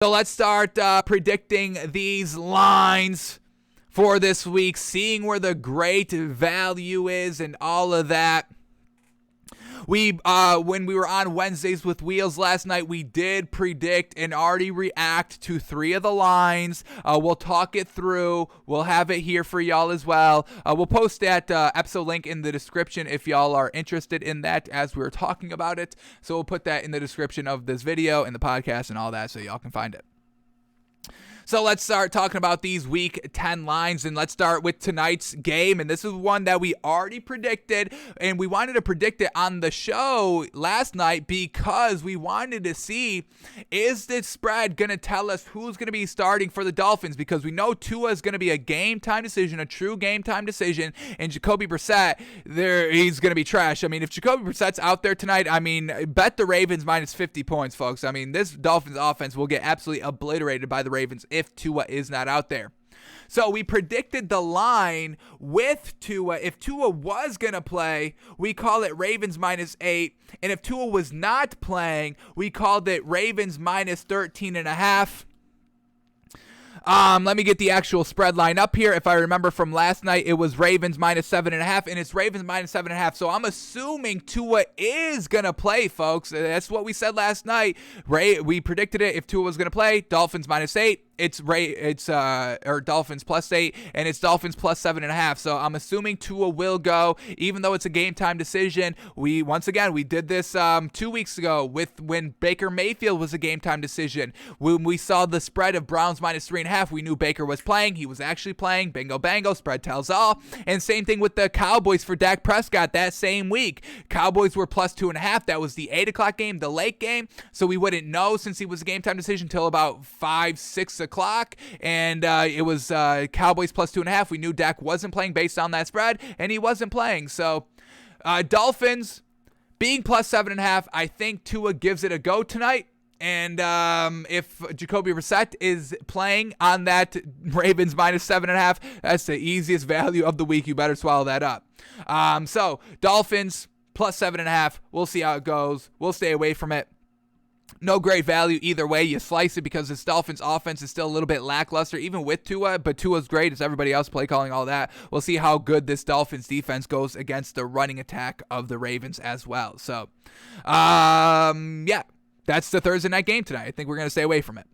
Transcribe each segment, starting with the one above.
So let's start predicting these lines for this week, seeing where the great value is and all of that. When we were on Wednesdays with Wheels last night, we did predict and already react to 3 of the lines. We'll talk it through. We'll have it here for y'all as well. We'll post that episode link in the description if y'all are interested in that as we were talking about it. So we'll put that in the description of this video and the podcast and all that so y'all can find it. So let's start talking about these Week 10 lines, and let's start with tonight's game. And this is one that we already predicted, and we wanted to predict it on the show last night because we wanted to see, is this spread going to tell us who's going to be starting for the Dolphins? Because we know Tua is going to be a game-time decision, a true game-time decision, and Jacoby Brissett, he's going to be trash. I mean, if Jacoby Brissett's out there tonight, I mean, bet the Ravens minus 50 points, folks. I mean, this Dolphins offense will get absolutely obliterated by the Ravens if Tua is not out there. So we predicted the line with Tua. If Tua was going to play, we call it Ravens minus 8. And if Tua was not playing, we called it Ravens minus 13.5. Let me get the actual spread line up here. If I remember from last night, it was Ravens minus 7.5, and it's Ravens minus 7.5. So I'm assuming Tua is going to play, folks. That's what we said last night. We predicted it. If Tua was going to play, Dolphins minus 8. It's Dolphins plus 8, and it's Dolphins plus 7.5. So I'm assuming Tua will go, even though it's a game time decision. We did this 2 weeks ago when Baker Mayfield was a game time decision. When we saw the spread of Browns minus 3.5, we knew Baker was playing. He was actually playing. Bingo bango, spread tells all. And same thing with the Cowboys for Dak Prescott that same week. Cowboys were plus 2.5. That was the 8 o'clock game, the late game. So we wouldn't know since he was a game time decision until about 5-6 o'clock, and it was Cowboys plus 2.5. We knew Dak wasn't playing based on that spread, and he wasn't playing. So Dolphins being plus 7.5, I think Tua gives it a go tonight. And if Jacoby Brissett is playing on that Ravens minus 7.5, that's the easiest value of the week. You better swallow that up. So Dolphins plus 7.5. We'll see how it goes. We'll stay away from it. No great value either way. You slice it because this Dolphins offense is still a little bit lackluster, even with Tua, but Tua's great. It's everybody else play calling, all that. We'll see how good this Dolphins defense goes against the running attack of the Ravens as well. So, yeah, that's the Thursday night game tonight. I think we're going to stay away from it.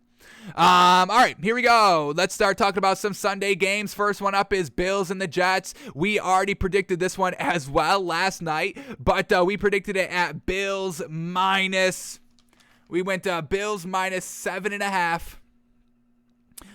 All right, here we go. Let's start talking about some Sunday games. First one up is Bills and the Jets. We already predicted this one as well last night, but we predicted it at Bills minus... We went Bills minus 7.5.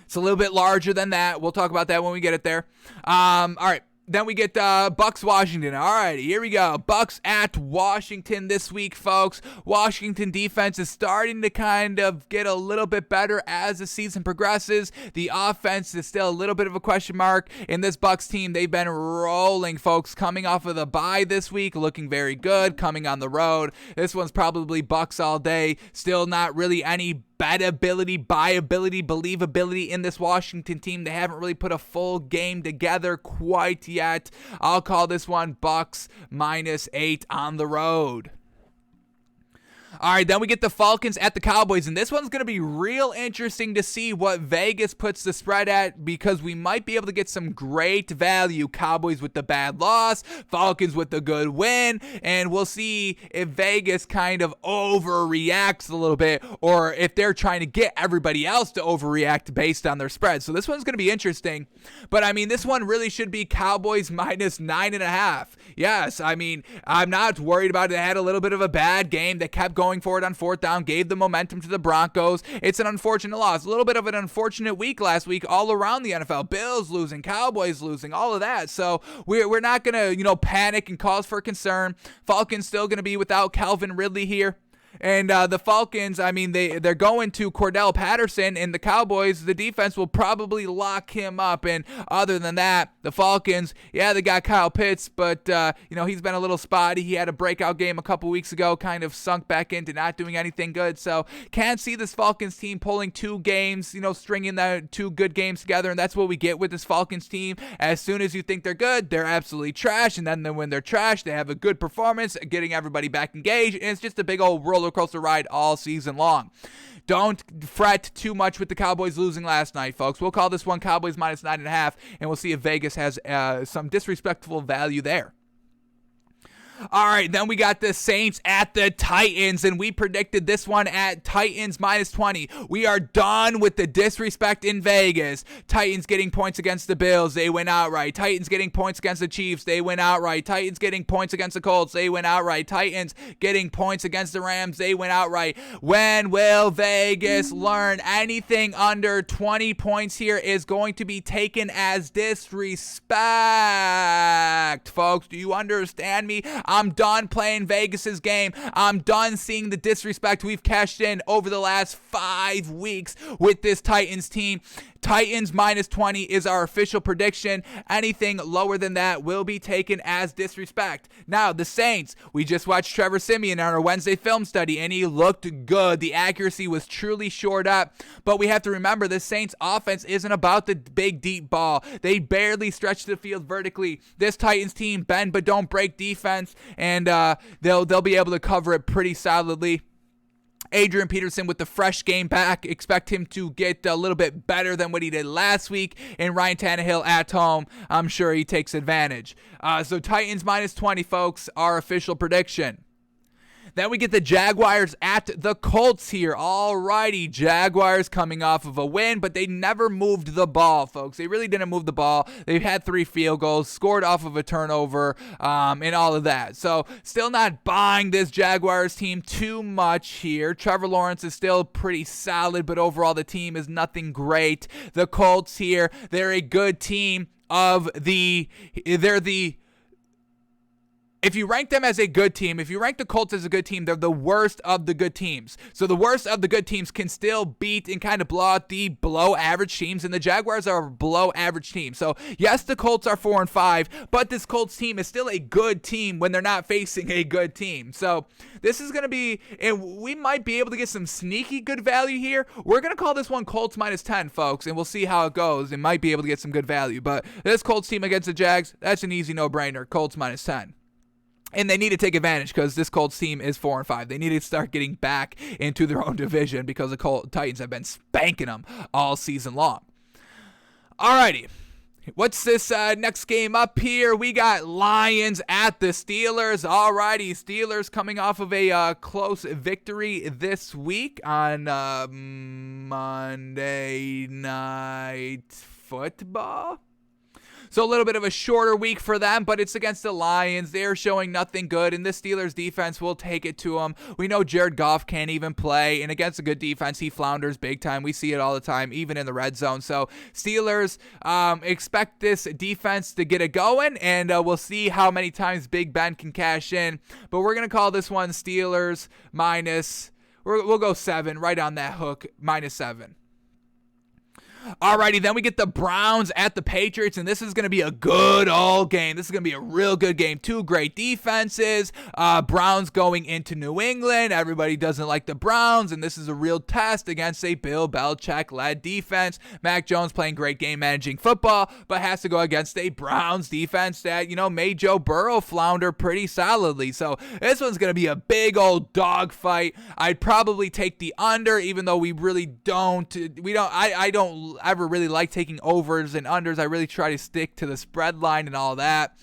It's a little bit larger than that. We'll talk about that when we get it there. All right. Then we get Bucs Washington. All right, here we go. Bucs at Washington this week, folks. Washington defense is starting to kind of get a little bit better as the season progresses. The offense is still a little bit of a question mark. In this Bucs team, they've been rolling, folks. Coming off of the bye this week, looking very good. Coming on the road. This one's probably Bucs all day. Still not really any bettability, buyability, believability in this Washington team. They haven't really put a full game together quite yet. I'll call this one Bucs minus 8 on the road. All right, then we get the Falcons at the Cowboys, and this one's going to be real interesting to see what Vegas puts the spread at because we might be able to get some great value. Cowboys with the bad loss, Falcons with the good win, and we'll see if Vegas kind of overreacts a little bit or if they're trying to get everybody else to overreact based on their spread. So this one's going to be interesting, but I mean, this one really should be Cowboys minus 9.5. Yes, I mean, I'm not worried about it. They had a little bit of a bad game. They kept going for it on fourth down, gave the momentum to the Broncos. It's an unfortunate loss. A little bit of an unfortunate week last week all around the NFL. Bills losing, Cowboys losing, all of that. So we're not going to, panic and cause for concern. Falcons still going to be without Calvin Ridley here. And the Falcons, I mean, they're going to Cordell Patterson, and the Cowboys, the defense will probably lock him up. And other than that, the Falcons, yeah, they got Kyle Pitts, but, he's been a little spotty. He had a breakout game a couple weeks ago, kind of sunk back into not doing anything good. So can't see this Falcons team pulling 2 games, stringing the 2 good games together. And that's what we get with this Falcons team. As soon as you think they're good, they're absolutely trash. And then when they're trash, they have a good performance, getting everybody back engaged. And it's just a big old roller coaster ride all season long. don't fret too much with the Cowboys losing last night, folks. We'll call this one Cowboys minus 9.5, and we'll see if Vegas has some disrespectful value there. All right, then we got the Saints at the Titans, and we predicted this one at Titans minus 20. We are done with the disrespect in Vegas. Titans getting points against the Bills, they win outright. Titans getting points against the Chiefs, they win outright. Titans getting points against the Colts, they win outright. Titans getting points against the Rams, they win outright. When will Vegas learn? Anything under 20 points here is going to be taken as disrespect, folks. Do you understand me? I'm done playing Vegas's game. I'm done seeing the disrespect we've cashed in over the last 5 weeks with this Titans team. Titans minus 20 is our official prediction. Anything lower than that will be taken as disrespect. Now, the Saints, we just watched Trevor Siemian on our Wednesday film study, and he looked good. The accuracy was truly shored up, but we have to remember the Saints offense isn't about the big deep ball. They barely stretch the field vertically. This Titans team, bend but don't break defense, and they'll be able to cover it pretty solidly. Adrian Peterson with the fresh game back. Expect him to get a little bit better than what he did last week. And Ryan Tannehill at home, I'm sure he takes advantage. So Titans minus 20, folks, our official prediction. Then we get the Jaguars at the Colts here. Alrighty, Jaguars coming off of a win, but they never moved the ball, folks. They really didn't move the ball. They've had 3 field goals, scored off of a turnover, and all of that. So still not buying this Jaguars team too much here. Trevor Lawrence is still pretty solid, but overall the team is nothing great. The Colts here, they're a good team if you rank them as a good team, if you rank the Colts as a good team, they're the worst of the good teams. So the worst of the good teams can still beat and kind of blow out the below average teams, and the Jaguars are a below average team. So yes, the Colts are 4-5, but this Colts team is still a good team when they're not facing a good team. So this is going to be, and we might be able to get some sneaky good value here. We're going to call this one Colts minus 10, folks, and we'll see how it goes. It might be able to get some good value, but this Colts team against the Jags, that's an easy no-brainer. Colts minus 10. And they need to take advantage because this Colts team is 4-5. They need to start getting back into their own division because the Titans have been spanking them all season long. Alrighty. What's this next game up here? We got Lions at the Steelers. Alrighty, Steelers coming off of a close victory this week on Monday Night Football. So a little bit of a shorter week for them, but it's against the Lions. They're showing nothing good, and the Steelers defense will take it to them. We know Jared Goff can't even play, and against a good defense, he flounders big time. We see it all the time, even in the red zone. So Steelers expect this defense to get it going, and we'll see how many times Big Ben can cash in. But we're going to call this one Steelers minus, we'll go 7, right on that hook, minus 7. Alrighty, then we get the Browns at the Patriots, and this is going to be a good old game. This is going to be a real good game. 2 great defenses. Browns going into New England. Everybody doesn't like the Browns, and this is a real test against a Bill Belichick-led defense. Mac Jones playing great game-managing football, but has to go against a Browns defense that, made Joe Burrow flounder pretty solidly. So this one's going to be a big old dogfight. I'd probably take the under, even though we really don't. I don't ever really like taking overs and unders. I really try to stick to the spread line and all that.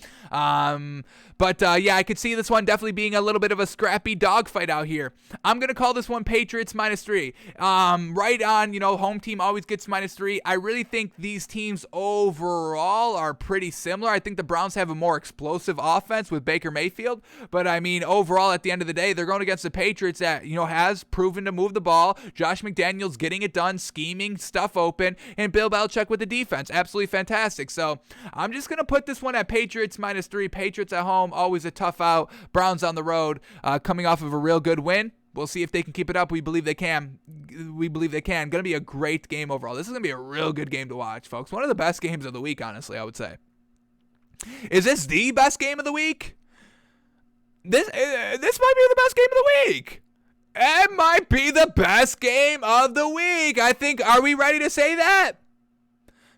But I could see this one definitely being a little bit of a scrappy dogfight out here. I'm going to call this one Patriots minus 3. Right on, home team always gets minus 3. I really think these teams overall are pretty similar. I think the Browns have a more explosive offense with Baker Mayfield. But, overall, at the end of the day, they're going against the Patriots that, has proven to move the ball. Josh McDaniels getting it done, scheming stuff open, and Bill Belichick with the defense. Absolutely fantastic. So I'm just going to put this one at Patriots minus 3. Patriots at home, always a tough out. Browns on the road, coming off of a real good win. We'll see if they can keep it up. We believe they can. Going to be a great game overall. This is going to be a real good game to watch, folks. One of the best games of the week, honestly, I would say. Is this the best game of the week? This might be the best game of the week. It might be the best game of the week. I think, are we ready to say that?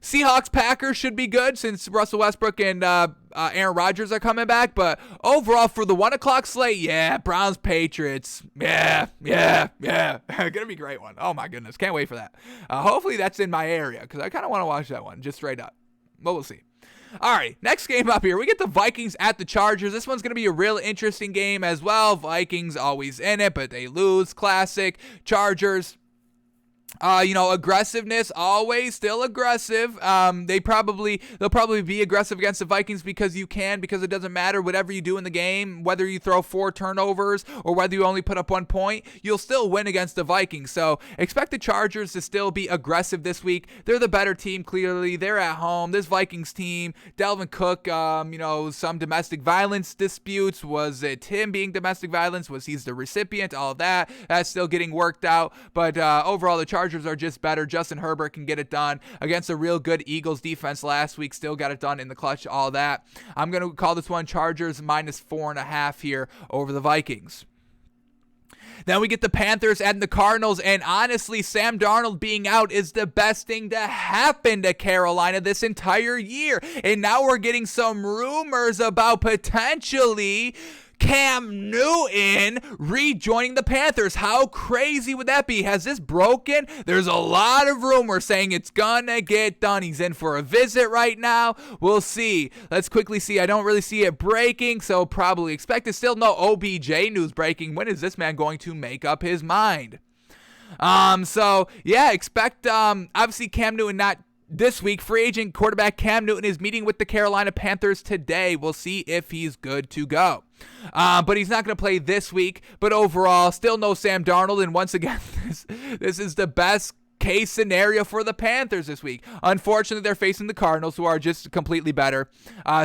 Seahawks Packers should be good since Russell Westbrook and Aaron Rodgers are coming back. But overall, for the 1 o'clock slate, yeah, Browns Patriots. Yeah. Gonna be a great one. Oh my goodness. Can't wait for that. Hopefully that's in my area because I kind of want to watch that one just straight up. But we'll see. All right, next game up here, we get the Vikings at the Chargers. This one's going to be a real interesting game as well. Vikings always in it, but they lose. Classic. Chargers, aggressiveness, always still aggressive. They'll probably be aggressive against the Vikings because it doesn't matter whatever you do in the game, whether you throw 4 turnovers or whether you only put up 1 point, you'll still win against the Vikings. So expect the Chargers to still be aggressive this week. They're the better team, clearly. They're at home. This Vikings team, Dalvin Cook, some domestic violence disputes. Was it him being domestic violence? Was he's the recipient? All of that. That's still getting worked out. But overall, the Chargers are just better. Justin Herbert can get it done against a real good Eagles defense last week. Still got it done in the clutch, all that. I'm going to call this one Chargers -4.5 here over the Vikings. Then we get the Panthers and the Cardinals, and honestly, Sam Darnold being out is the best thing to happen to Carolina this entire year. And now we're getting some rumors about potentially Cam Newton rejoining the Panthers. How crazy would that be? Has this broken? There's a lot of rumors saying it's gonna get done. He's in for a visit right now. We'll see. Let's quickly see. I don't really see it breaking, so probably expect it. Still no OBJ news breaking. When is this man going to make up his mind? Expect obviously Cam Newton not this week. Free agent quarterback Cam Newton is meeting with the Carolina Panthers today. We'll see if he's good to go. But he's not going to play this week. But overall, still no Sam Darnold. And once again, this is the best case scenario for the Panthers this week. Unfortunately, they're facing the Cardinals, who are just completely better.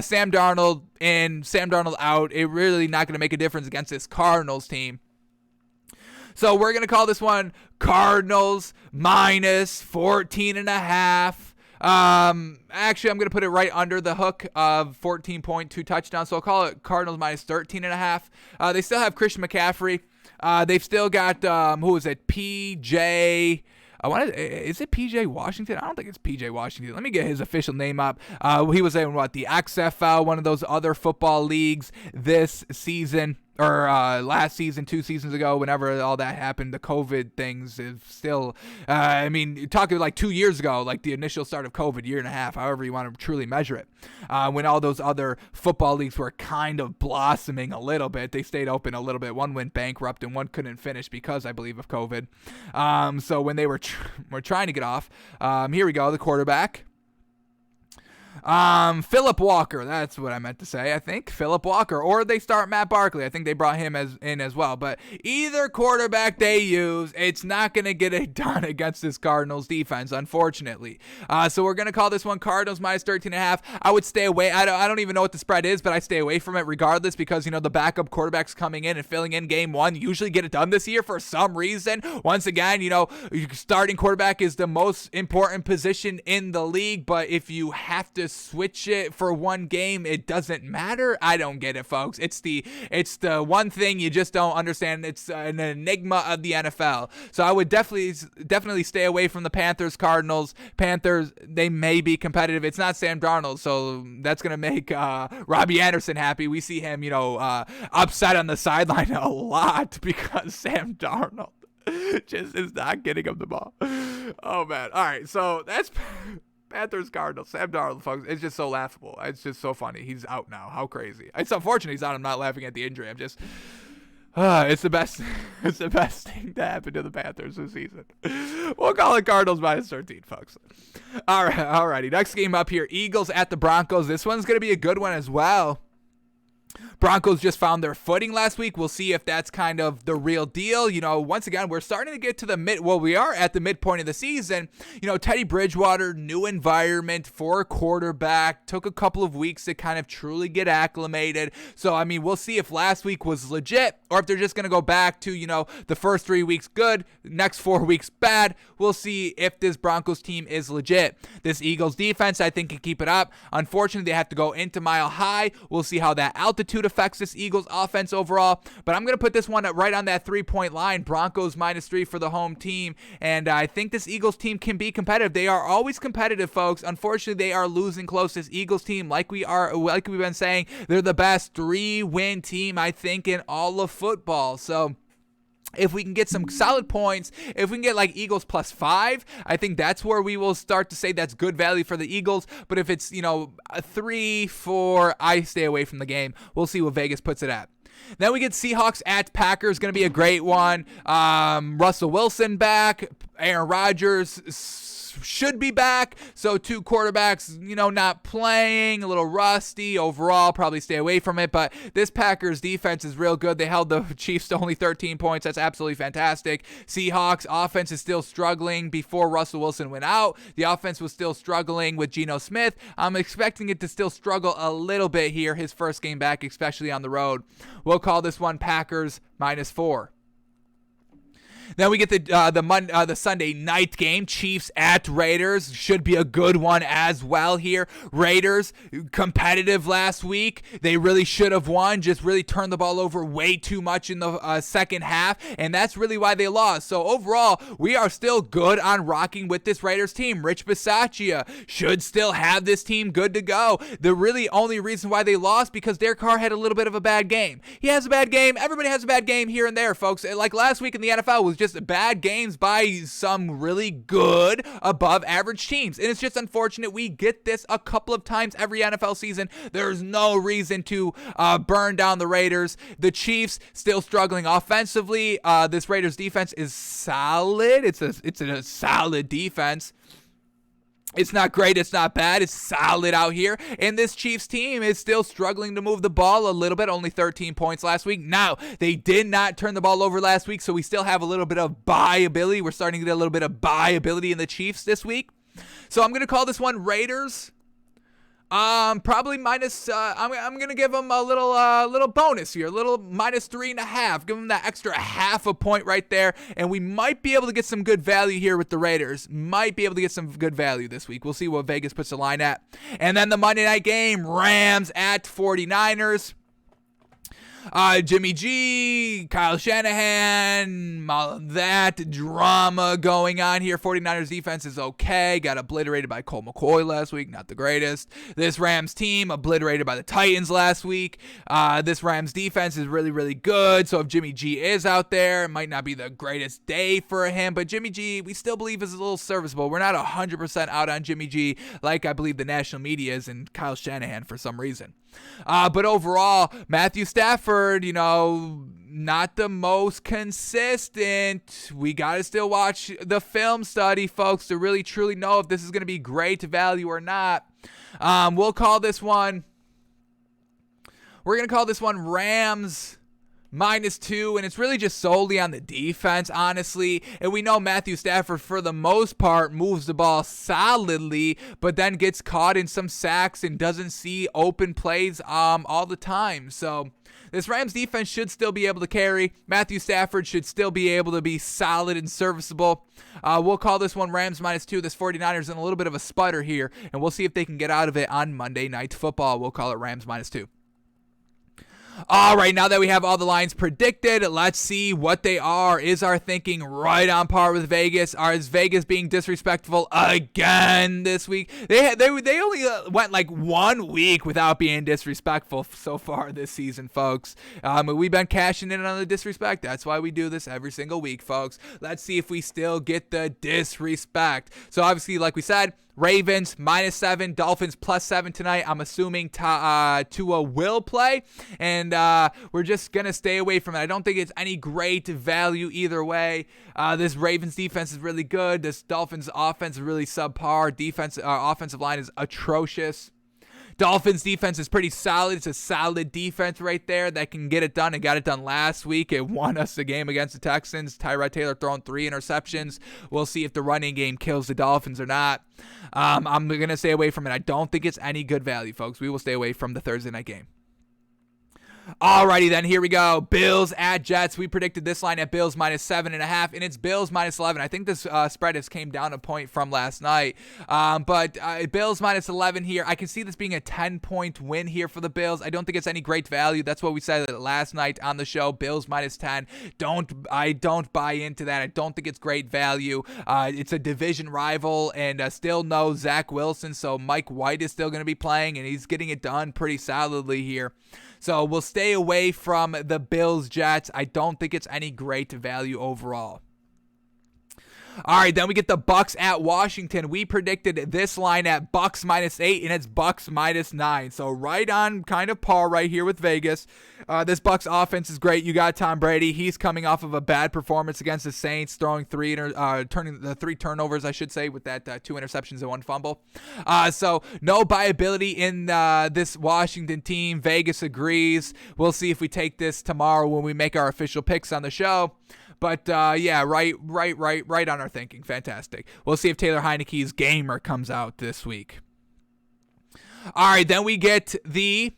Sam Darnold in, Sam Darnold out. It really not going to make a difference against this Cardinals team. So we're going to call this one Cardinals -14.5. Actually, I'm going to put it right under the hook of 14.2 touchdowns. So I'll call it Cardinals -13.5. They still have Christian McCaffrey. They've still got, PJ. Is it PJ Washington? I don't think it's PJ Washington. Let me get his official name up. He was in the XFL, one of those other football leagues this season. Or last season, 2 seasons ago, whenever all that happened, the COVID things is still, talking like 2 years ago, like the initial start of COVID, 1.5 years, however you want to truly measure it. When all those other football leagues were kind of blossoming a little bit, they stayed open a little bit. One went bankrupt and one couldn't finish because, I believe, of COVID. So when they were trying to get off, here we go, the quarterback. Philip Walker, that's what I meant to say, I think. Philip Walker, or they start Matt Barkley. I think they brought him in as well. But either quarterback they use, it's not going to get it done against this Cardinals defense, unfortunately. So we're going to call this one Cardinals -13.5. I would stay away. I don't even know what the spread is, but I stay away from it regardless because, the backup quarterbacks coming in and filling in game one usually get it done this year for some reason. Once again, starting quarterback is the most important position in the league, but if you have to switch it for one game, it doesn't matter. I don't get it, folks. It's the one thing you just don't understand. It's an enigma of the NFL. So I would definitely stay away from the Panthers. Cardinals, they may be competitive. It's not Sam Darnold, so that's gonna make Robbie Anderson happy. We see him, upset on the sideline a lot because Sam Darnold just is not getting him the ball. Oh man. All right, so that's Panthers, Cardinals, Sam Darnold, folks. It's just so laughable. It's just so funny. He's out now. How crazy. It's unfortunate he's out. I'm not laughing at the injury. I'm just, it's the best. It's the best thing to happen to the Panthers this season. We'll call it Cardinals -13, folks. All right. Alrighty. Next game up here, Eagles at the Broncos. This one's going to be a good one as well. Broncos just found their footing last week. We'll see if that's kind of the real deal. Once again, we're starting to get to we are at the midpoint of the season. Teddy Bridgewater, new environment for a quarterback, took a couple of weeks to kind of truly get acclimated. So, we'll see if last week was legit or if they're just going to go back to, the first 3 weeks good, next 4 weeks bad. We'll see if this Broncos team is legit. This Eagles defense, I think, can keep it up. Unfortunately, they have to go into Mile High. We'll see how that altitude altitude affects this Eagles offense overall, but I'm going to put this one right on that 3-point line. Broncos -3 for the home team, and I think this Eagles team can be competitive. They are always competitive, folks. Unfortunately, they are losing close. This Eagles team, like we've been saying, they're the best 3-win team, I think, in all of football. So if we can get some solid points, if we can get like Eagles +5, I think that's where we will start to say that's good value for the Eagles. But if it's, a 3, 4, I stay away from the game. We'll see what Vegas puts it at. Then we get Seahawks at Packers. Going to be a great one. Russell Wilson back. Aaron Rodgers should be back. So 2 quarterbacks, not playing, a little rusty overall. Probably stay away from it. But this Packers defense is real good. They held the Chiefs to only 13 points. That's absolutely fantastic. Seahawks offense is still struggling before Russell Wilson went out. The offense was still struggling with Geno Smith. I'm expecting it to still struggle a little bit here, his first game back, especially on the road. We'll call this one Packers -4. Then we get the Sunday night game, Chiefs at Raiders. Should be a good one as well here. Raiders, competitive last week. They really should have won, just really turned the ball over way too much in the second half, and that's really why they lost. So overall, we are still good on rocking with this Raiders team. Rich Bisaccia should still have this team good to go. The really only reason why they lost, because Derek Carr had a little bit of a bad game. He has a bad game. Everybody has a bad game here and there, folks. Like last week in the NFL was just bad games by some really good above average teams, and it's just unfortunate we get this a couple of times every NFL season. There's no reason to burn down the Raiders. The Chiefs still struggling offensively. This Raiders defense is solid. It's a solid defense. It's not great, it's not bad, it's solid out here. And this Chiefs team is still struggling to move the ball a little bit, only 13 points last week. Now, they did not turn the ball over last week, so we still have a little bit of buy ability. We're starting to get a little bit of buy ability in the Chiefs this week. So I'm going to call this one Raiders. Probably minus, I'm going to give them a little bonus here, a little -3.5. Give them that extra half a point right there, and we might be able to get some good value here with the Raiders. Might be able to get some good value this week. We'll see what Vegas puts the line at. And then the Monday night game, Rams at 49ers. Jimmy G, Kyle Shanahan, all that drama going on here. 49ers defense is okay. Got obliterated by Colt McCoy last week. Not the greatest. This Rams team obliterated by the Titans last week. This Rams defense is really, really good. So if Jimmy G is out there, it might not be the greatest day for him. But Jimmy G, we still believe is a little serviceable. We're not 100% out on Jimmy G like I believe the national media is and Kyle Shanahan for some reason. But overall, Matthew Stafford, not the most consistent. We got to still watch the film study, folks, to really truly know if this is going to be great value or not. We'll call this one. We're going to call this one Rams -2, and it's really just solely on the defense, honestly. And we know Matthew Stafford, for the most part, moves the ball solidly, but then gets caught in some sacks and doesn't see open plays all the time. So this Rams defense should still be able to carry. Matthew Stafford should still be able to be solid and serviceable. We'll call this one Rams -2. This 49ers in a little bit of a sputter here, and we'll see if they can get out of it on Monday Night Football. We'll call it Rams -2. All right, now that we have all the lines predicted, let's see what they are. Is our thinking right on par with Vegas? Is Vegas being disrespectful again this week? They only went like 1 week without being disrespectful so far this season, folks. We've been cashing in on the disrespect. That's why we do this every single week, folks. Let's see if we still get the disrespect. So obviously, like we said, Ravens -7, Dolphins +7 tonight. I'm assuming Tua will play, and we're just going to stay away from it. I don't think it's any great value either way. This Ravens defense is really good. This Dolphins offense is really subpar. Offensive line is atrocious. Dolphins defense is pretty solid. It's a solid defense right there that can get it done and got it done last week. It won us the game against the Texans. Tyrod Taylor throwing 3 interceptions. We'll see if the running game kills the Dolphins or not. I'm going to stay away from it. I don't think it's any good value, folks. We will stay away from the Thursday night game. Alrighty then, here we go. Bills at Jets. We predicted this line at Bills minus 7.5, and it's Bills minus 11. I think this spread has came down a point from last night, but Bills minus 11 here. I can see this being a 10-point win here for the Bills. I don't think it's any great value. That's what we said last night on the show. Bills minus 10. I don't buy into that. I don't think it's great value. It's a division rival, and still no Zach Wilson, so Mike White is still going to be playing, and he's getting it done pretty solidly here. So we'll stay away from the Bills-Jets. I don't think it's any great value overall. All right, then we get the Bucks at Washington. We predicted this line at Bucks minus 8, and it's Bucks minus 9. So right on kind of par right here with Vegas. This Bucks offense is great. You got Tom Brady. He's coming off of a bad performance against the Saints, throwing three turnovers, I should say, with that 2 interceptions and 1 fumble. So no viability in this Washington team. Vegas agrees. We'll see if we take this tomorrow when we make our official picks on the show. But, yeah, right on our thinking. Fantastic. We'll see if Taylor Heineke's gamer comes out this week. All right, then we get the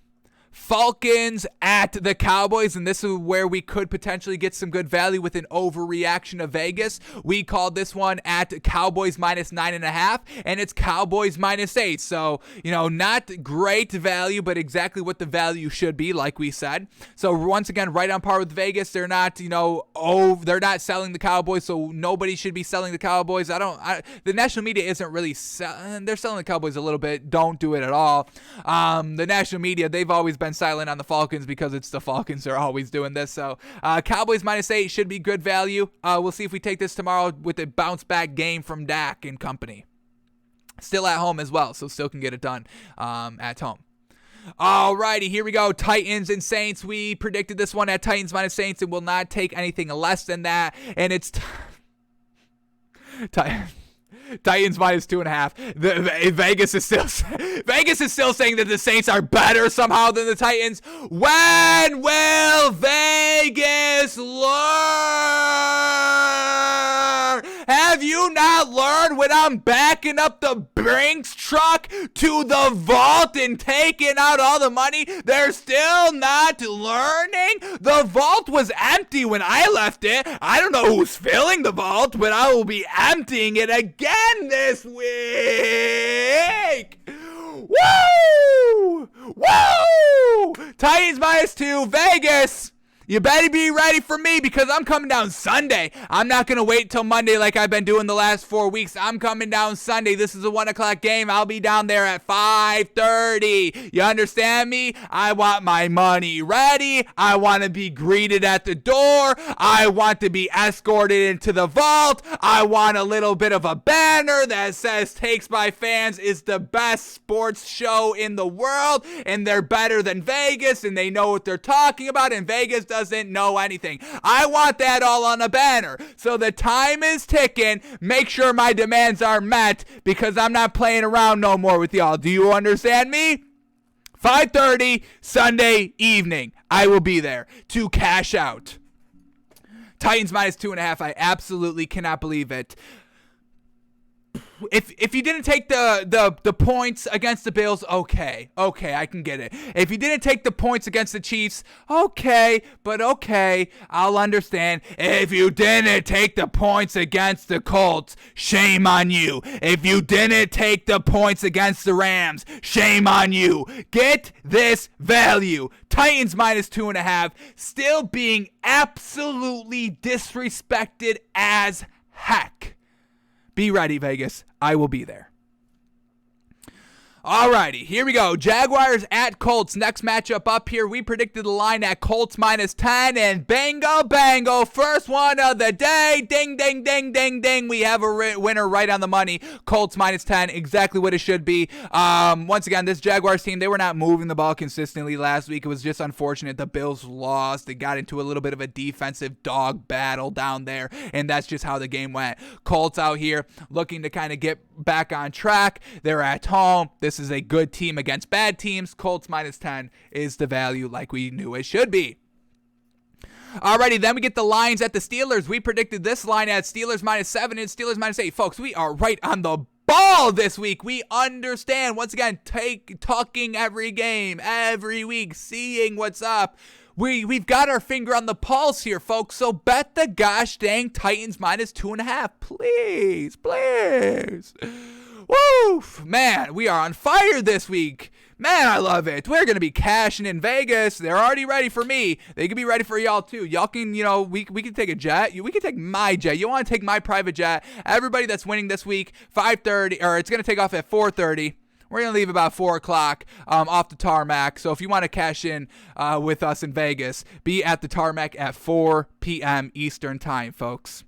Falcons at the Cowboys, and this is where we could potentially get some good value with an overreaction of Vegas. We called this one at Cowboys minus 9.5, and it's Cowboys minus 8. So, not great value, but exactly what the value should be, like we said. So once again, right on par with Vegas. They're not, they're not selling the Cowboys, so nobody should be selling the Cowboys. The national media isn't really they're selling the Cowboys a little bit. Don't do it at all. The national media, they've always been silent on the Falcons because it's the Falcons. They're always doing this. So Cowboys minus 8 should be good value. We'll see if we take this tomorrow with a bounce back game from Dak and company. Still at home as well, so still can get it done at home. Alrighty, here we go. Titans and Saints. We predicted this one at Titans minus Saints and will not take anything less than that. And it's Titans minus 2.5. Vegas is still saying that the Saints are better somehow than the Titans. When will Vegas learn? Have you not learned when I'm backing up the Brinks truck to the vault and taking out all the money? They're still not learning. The vault was empty when I left it. I don't know who's filling the vault, but I will be emptying it again this week. Woo! Woo! Titans minus 2, Vegas. You better be ready for me because I'm coming down Sunday. I'm not going to wait till Monday like I've been doing the last 4 weeks. I'm coming down Sunday. This is a 1 o'clock game. I'll be down there at 5:30. You understand me? I want my money ready. I want to be greeted at the door. I want to be escorted into the vault. I want a little bit of a banner that says Takes by Fans is the best sports show in the world, and they're better than Vegas, and they know what they're talking about, and Vegas doesn't know anything. I want that all on a banner. So the time is ticking. Make sure my demands are met because I'm not playing around no more with y'all. Do you understand me? 5:30 Sunday evening. I will be there to cash out. Titans minus 2.5. I absolutely cannot believe it. If you didn't take the points against the Bills, okay, I can get it. If you didn't take the points against the Chiefs, okay, I'll understand. If you didn't take the points against the Colts, shame on you. If you didn't take the points against the Rams, shame on you. Get this value. Titans minus 2.5, still being absolutely disrespected as heck. Be ready, Vegas. I will be there. Alrighty, here we go. Jaguars at Colts. Next matchup up here. We predicted the line at Colts minus 10, and bango, bango. First one of the day. Ding, ding, ding, ding, ding. We have a winner right on the money. Colts minus 10, exactly what it should be. Once again, this Jaguars team, they were not moving the ball consistently last week. It was just unfortunate. The Bills lost. They got into a little bit of a defensive dog battle down there, and that's just how the game went. Colts out here looking to kind of get back on track. They're at home. This is a good team against bad teams. Colts minus 10 is the value like we knew it should be. Alrighty, then we get the Lions at the Steelers. We predicted this line at Steelers minus 7 and Steelers minus 8. Folks, we are right on the ball this week. We understand. Once again, talking every game, every week, seeing what's up. We've got our finger on the pulse here, folks. So bet the gosh dang Titans minus 2.5. Please. Woo! Man, we are on fire this week. Man, I love it. We're going to be cashing in Vegas. They're already ready for me. They can be ready for y'all too. Y'all can, we can take a jet. We can take my jet. You want to take my private jet. Everybody that's winning this week, 5:30, or it's going to take off at 4:30. We're going to leave about 4 o'clock off the tarmac. So if you want to cash in with us in Vegas, be at the tarmac at 4 p.m. Eastern time, folks.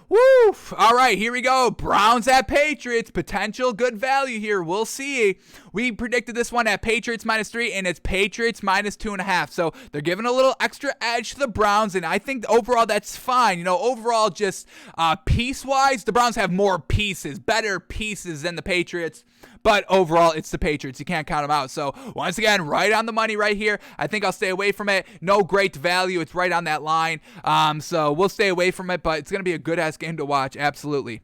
Woo! All right, here we go. Browns at Patriots. Potential good value here. We'll see. We predicted this one at Patriots minus 3, and it's Patriots minus 2.5. So they're giving a little extra edge to the Browns, and I think overall that's fine. Overall just piece-wise, the Browns have more pieces, better pieces than the Patriots. But overall, it's the Patriots. You can't count them out. So, once again, right on the money right here. I think I'll stay away from it. No great value. It's right on that line. So, we'll stay away from it. But it's going to be a good-ass game to watch. Absolutely.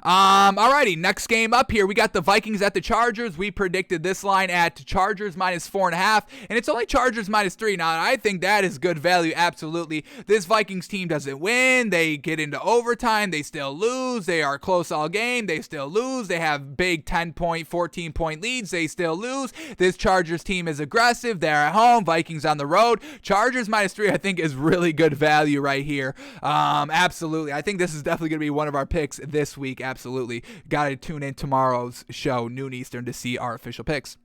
Alrighty, next game up here, we got the Vikings at the Chargers. We predicted this line at Chargers minus 4.5, and it's only Chargers minus 3. Now, I think that is good value, absolutely. This Vikings team doesn't win. They get into overtime. They still lose. They are close all game. They still lose. They have big 10-point, 14-point leads. They still lose. This Chargers team is aggressive. They're at home. Vikings on the road. Chargers minus 3, I think, is really good value right here. Absolutely. I think this is definitely going to be one of our picks this week. Absolutely. Got to tune in tomorrow's show, noon Eastern, to see our official picks.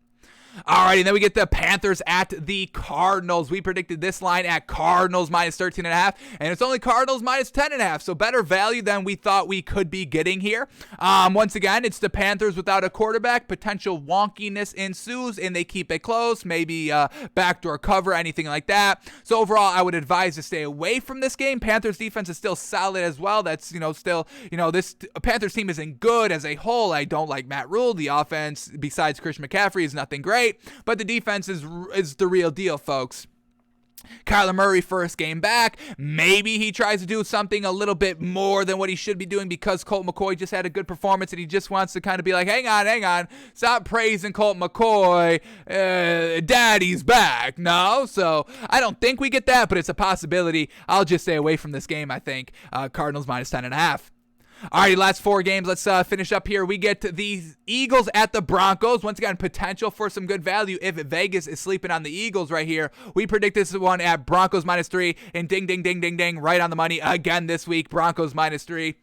Alrighty, and then we get the Panthers at the Cardinals. We predicted this line at Cardinals minus 13.5, and it's only Cardinals minus 10.5, so better value than we thought we could be getting here. Once again, it's the Panthers without a quarterback. Potential wonkiness ensues, and they keep it close, maybe backdoor cover, anything like that. So overall, I would advise to stay away from this game. Panthers defense is still solid as well. That's, this Panthers team isn't good as a whole. I don't like Matt Rule. The offense, besides Christian McCaffrey, is nothing great. But the defense is the real deal, folks. Kyler Murray first game back. Maybe he tries to do something a little bit more than what he should be doing because Colt McCoy just had a good performance and he just wants to kind of be like, hang on. Stop praising Colt McCoy. Daddy's back. No, so I don't think we get that, but it's a possibility. I'll just stay away from this game, I think. Cardinals minus 10.5. Alrighty, last 4 games. Let's finish up here. We get the Eagles at the Broncos. Once again, potential for some good value if Vegas is sleeping on the Eagles right here. We predict this one at Broncos minus 3, and ding, right on the money again this week. Broncos minus 3.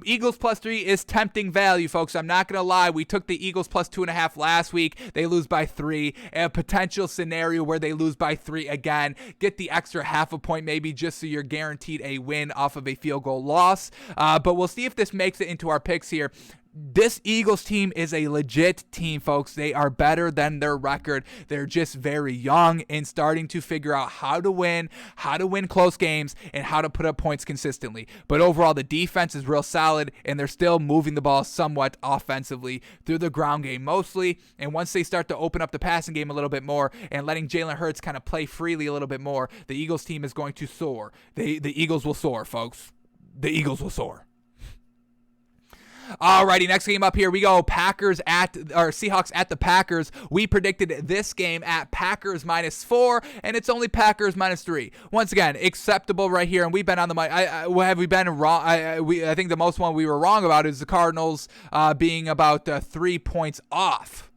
Eagles plus 3 is tempting value, folks. I'm not going to lie. We took the Eagles plus 2.5 last week. They lose by 3. A potential scenario where they lose by 3 again. Get the extra half a point maybe just so you're guaranteed a win off of a field goal loss. But we'll see if this makes it into our picks here. This Eagles team is a legit team, folks. They are better than their record. They're just very young and starting to figure out how to win close games, and how to put up points consistently. But overall, the defense is real solid, and they're still moving the ball somewhat offensively through the ground game mostly. And once they start to open up the passing game a little bit more and letting Jalen Hurts kind of play freely a little bit more, the Eagles team is going to soar. The Eagles will soar, folks. The Eagles will soar. Alrighty, next game up here we go. Seahawks at the Packers. We predicted this game at Packers minus 4, and it's only Packers minus 3. Once again, acceptable right here, and we've been on the money. Have we been wrong? I think the most one we were wrong about is the Cardinals being about 3 points off.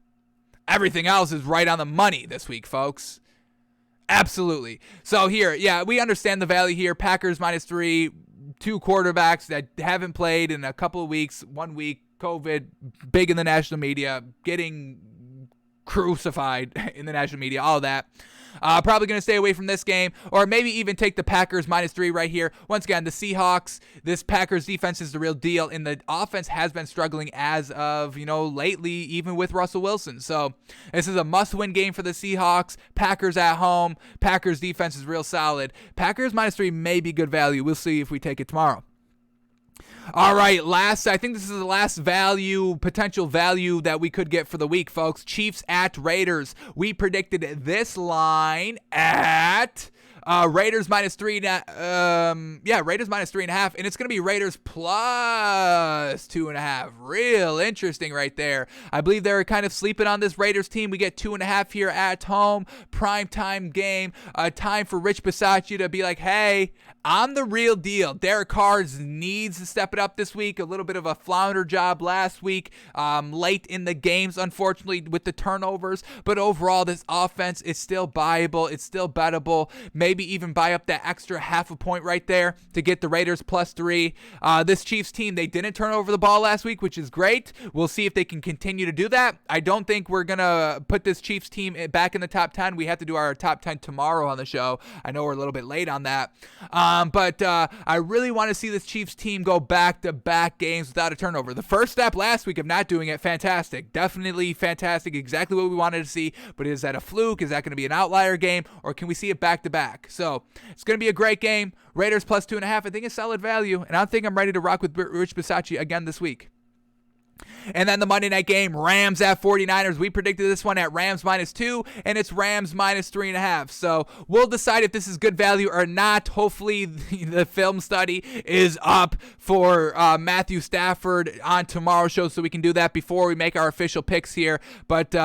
Everything else is right on the money this week, folks. Absolutely. So here, yeah, we understand the value here. Packers minus 3. 2 quarterbacks that haven't played in a couple of weeks, 1 week, COVID, big in the national media, getting crucified in the national media, all that. Probably going to stay away from this game, or maybe even take the Packers minus 3 right here. Once again, the Seahawks, this Packers defense is the real deal, and the offense has been struggling as of, lately, even with Russell Wilson. So this is a must-win game for the Seahawks. Packers at home. Packers defense is real solid. Packers minus 3 may be good value. We'll see if we take it tomorrow. All right, I think this is the last potential value that we could get for the week, folks. Chiefs at Raiders. We predicted this line at Raiders minus 3. Raiders minus 3.5, and it's going to be Raiders plus 2.5. Real interesting right there. I believe they're kind of sleeping on this Raiders team. We get 2.5 here at home. Prime time game. Time for Rich Bisaccia to be like, hey, I'm the real deal. Derek Carr needs to step it up this week. A little bit of a flounder job last week, late in the games, unfortunately, with the turnovers. But overall, this offense is still buyable. It's still bettable. Maybe even buy up that extra half a point right there to get the Raiders plus 3. This Chiefs team, they didn't turn over the ball last week, which is great. We'll see if they can continue to do that. I don't think we're going to put this Chiefs team back in the top 10. We have to do our top 10 tomorrow on the show. I know we're a little bit late on that. But I really want to see this Chiefs team go back-to-back games without a turnover. The first step last week of not doing it, fantastic. Definitely fantastic. Exactly what we wanted to see. But is that a fluke? Is that going to be an outlier game? Or can we see it back-to-back? So it's going to be a great game. Raiders plus 2.5. I think it's solid value. And I think I'm ready to rock with Rich Bisaccia again this week. And then the Monday night game, Rams at 49ers. We predicted this one at Rams minus 2, and it's Rams minus 3.5. So we'll decide if this is good value or not. Hopefully the film study is up for Matthew Stafford on tomorrow's show, so we can do that before we make our official picks here. But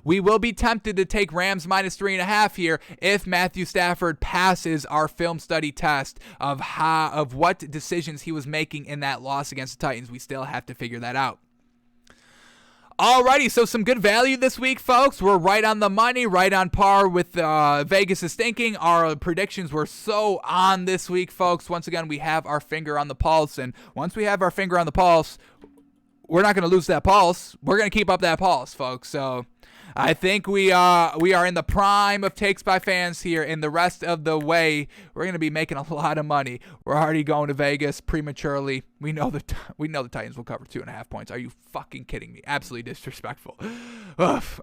we will be tempted to take Rams minus 3.5 here if Matthew Stafford passes our film study test of what decisions he was making in that loss against the Titans. We still have to figure that out. Alrighty, so some good value this week, folks. We're right on the money, right on par with Vegas' thinking. Our predictions were so on this week, folks. Once again, we have our finger on the pulse, and once we have our finger on the pulse, we're not going to lose that pulse. We're going to keep up that pulse, folks. So I think we are in the prime of takes by fans here, and the rest of the way, we're going to be making a lot of money. We're already going to Vegas prematurely. We know the Titans will cover 2.5 points. Are you fucking kidding me? Absolutely disrespectful. All right.